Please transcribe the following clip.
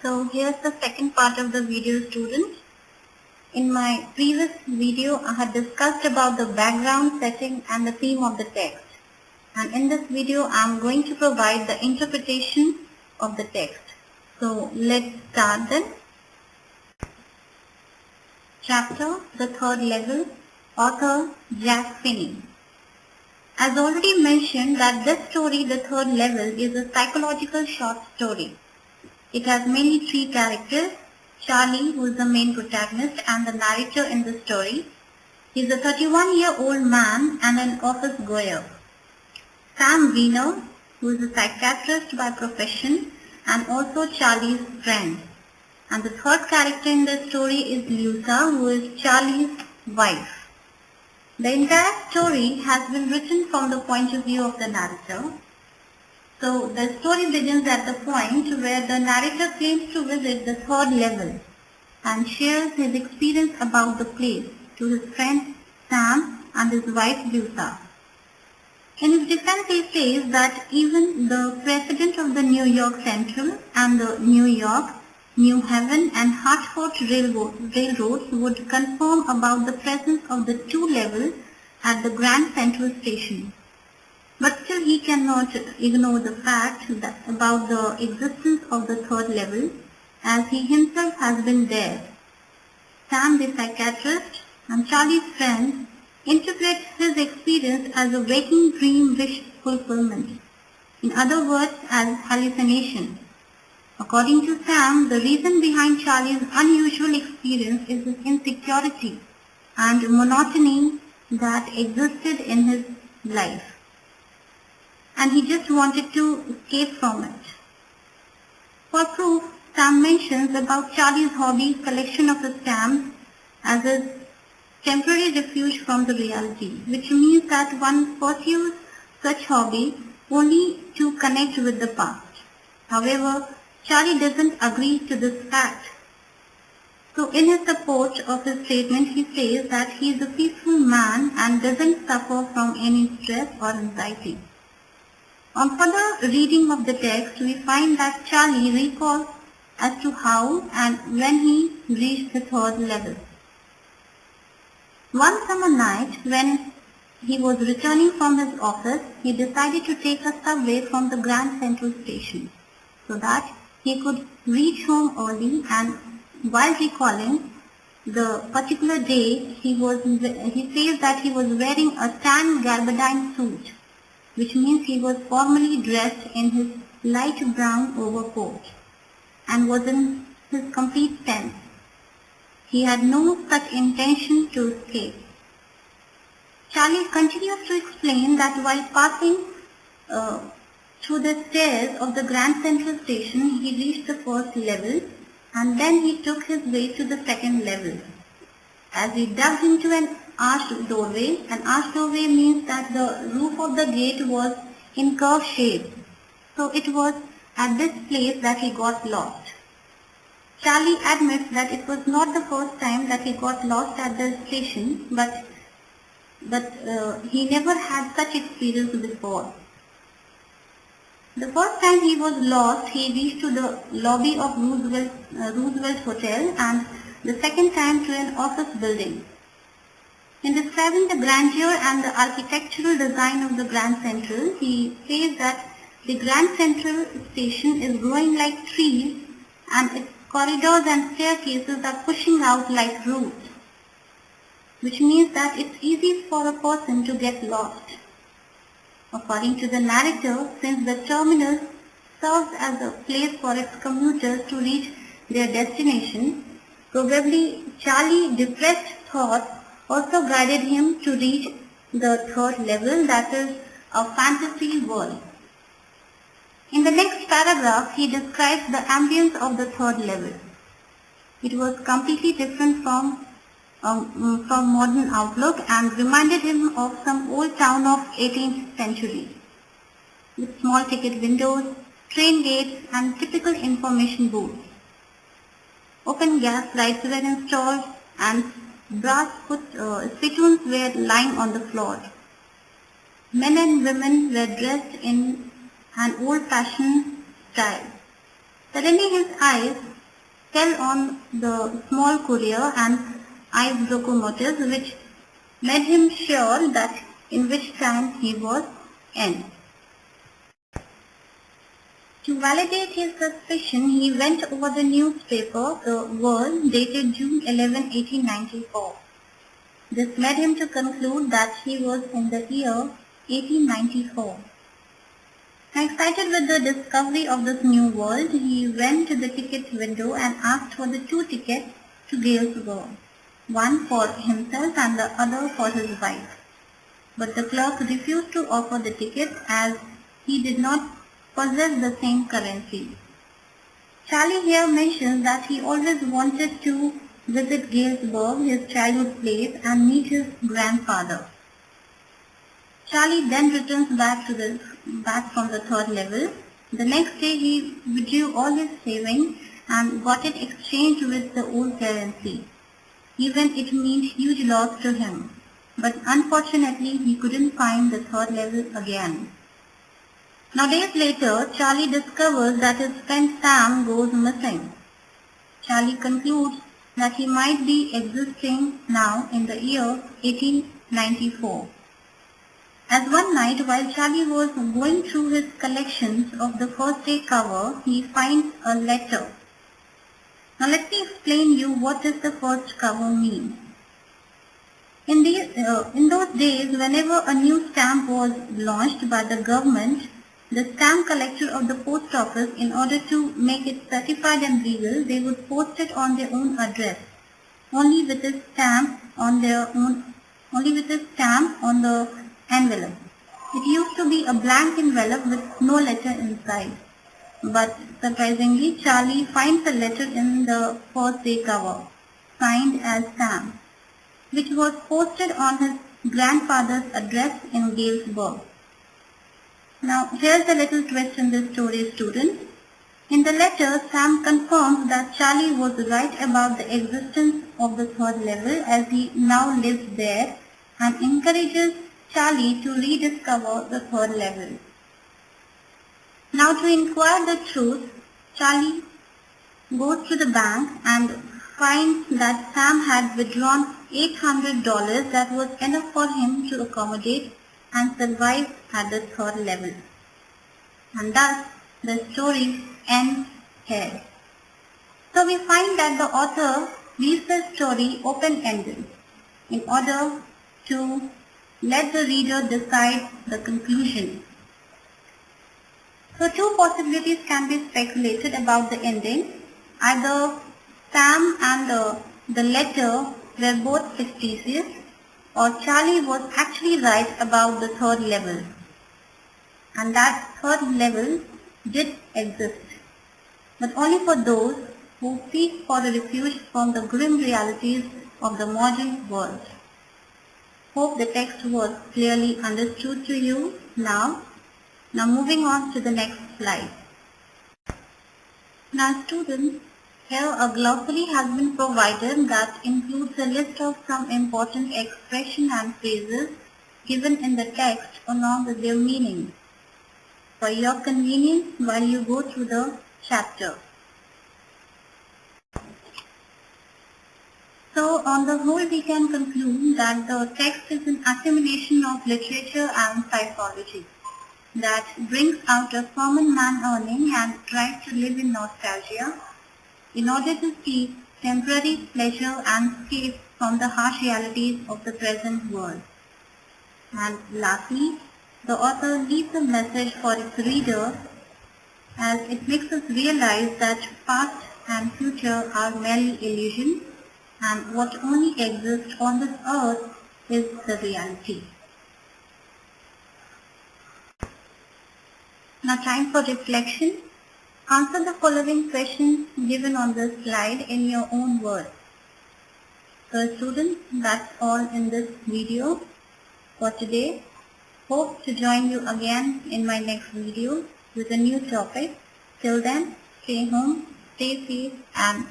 So here's the second part of the video, students. In my previous video, I had discussed about the background setting and the theme of the text. And in this video, I am going to provide the interpretation of the text. So let's start then. Chapter, the third level, author Jack Finney. As already mentioned that this story, the third level, is a psychological short story. It has mainly three characters: Charlie, who is the main protagonist and the narrator in the story. He is a 31-year-old man and an office goer. Sam Weiner, who is a psychiatrist by profession and also Charlie's friend. And the third character in the story is Lisa, who is Charlie's wife. The entire story has been written from the point of view of the narrator. So the story begins at the point where the narrator claims to visit the third level and shares his experience about the place to his friend Sam and his wife Lisa. In his defense, he says that even the president of the New York Central and the New York, New Haven and Hartford railroads would confirm about the presence of the two levels at the Grand Central Station. But still he cannot ignore the fact that about the existence of the third level, as he himself has been there. Sam the psychiatrist and Charlie's friend interpret his experience as a waking dream wish fulfillment. In other words, as hallucination. According to Sam, the reason behind Charlie's unusual experience is his insecurity and monotony that existed in his life. And he just wanted to escape from it. For proof, Sam mentions about Charlie's hobby collection of stamps as a temporary refuge from the reality, which means that one pursues such hobby only to connect with the past. However, Charlie doesn't agree to this fact. So in his support of his statement, he says that he is a peaceful man and doesn't suffer from any stress or anxiety. On further reading of the text, we find that Charlie recalls as to how and when he reached the third level. One summer night, when he was returning from his office, he decided to take a subway from the Grand Central Station so that he could reach home early, and while recalling the particular day, he says that he was wearing a tan gabardine suit, which means he was formally dressed in his light brown overcoat and was in his complete sense. He had no such intention to escape. Charlie continues to explain that while passing through the stairs of the Grand Central Station, he reached the first level and then he took his way to the second level. As he dug into an arched doorway means that the roof of the gate was in curved shape. So it was at this place that he got lost. Charlie admits that it was not the first time that he got lost at the station, but he never had such experience before. The first time he was lost, he reached to the lobby of Roosevelt Hotel, and the second time to an office building. In describing the grandeur and the architectural design of the Grand Central, he says that the Grand Central Station is growing like trees and its corridors and staircases are pushing out like roots, which means that it's easy for a person to get lost. According to the narrator, since the terminus serves as a place for its commuters to reach their destination, probably Charlie's depressed thoughts also guided him to reach the third level, that is a fantasy world. In the next paragraph, he describes the ambience of the third level. It was completely different from modern outlook and reminded him of some old town of 18th century with small ticket windows, train gates and typical information booths. Open gas lights were installed and brass spittoons were lying on the floor. Men and women were dressed in an old-fashioned style. Suddenly his eyes fell on the small courier and ice locomotives, which made him sure that in which time he was in. To validate his suspicion, he went over the newspaper, The World, dated June 11, 1894. This led him to conclude that he was in the year 1894. Excited with the discovery of this new world, he went to the ticket window and asked for the 2 tickets to Galesburg, one for himself and the other for his wife. But the clerk refused to offer the tickets as he did not possess the same currency. Charlie here mentions that he always wanted to visit Galesburg, his childhood place, and meet his grandfather. Charlie then returns back from the 3rd level. The next day he withdrew all his savings and got it exchanged with the old currency. Even it meant huge loss to him. But unfortunately he couldn't find the 3rd level again. Now days later, Charlie discovers that his friend Sam goes missing. Charlie concludes that he might be existing now in the year 1894. As one night, while Charlie was going through his collections of the first day cover, he finds a letter. Now let me explain you what does the first cover mean. In those days, whenever a new stamp was launched by the government, the stamp collector of the post office, in order to make it certified and legal, they would post it on their own address, only with a stamp on the envelope. It used to be a blank envelope with no letter inside. But surprisingly, Charlie finds a letter in the first day cover, signed as Sam, which was posted on his grandfather's address in Galesburg. Now, here's a little twist in this story, students. In the letter, Sam confirms that Charlie was right about the existence of the 3rd level, as he now lives there, and encourages Charlie to rediscover the 3rd level. Now, to inquire the truth, Charlie goes to the bank and finds that Sam had withdrawn $800 that was enough for him to accommodate and survive at the 3rd level. And thus, the story ends here. So we find that the author leaves the story open-ended in order to let the reader decide the conclusion. So 2 possibilities can be speculated about the ending. Either Sam and the letter were both fictitious, or Charlie was actually right about the 3rd level, and that 3rd level did exist, but only for those who seek for a refuge from the grim realities of the modern world. Hope the text was clearly understood to you now. Now moving on to the next slide. Now students, here a glossary has been provided that includes a list of some important expressions and phrases given in the text along with their meanings, for your convenience while you go through the chapter. So on the whole, we can conclude that the text is an assimilation of literature and psychology that brings out a common man earning and tries to live in nostalgia in order to seek temporary pleasure and escape from the harsh realities of the present world. And lastly, the author leaves a message for its reader as it makes us realize that past and future are merely illusions, and what only exists on this earth is the reality. Now time for reflection. Answer the following questions given on this slide in your own words. So students, that's all in this video for today. Hope to join you again in my next video with a new topic. Till then, stay home, stay safe and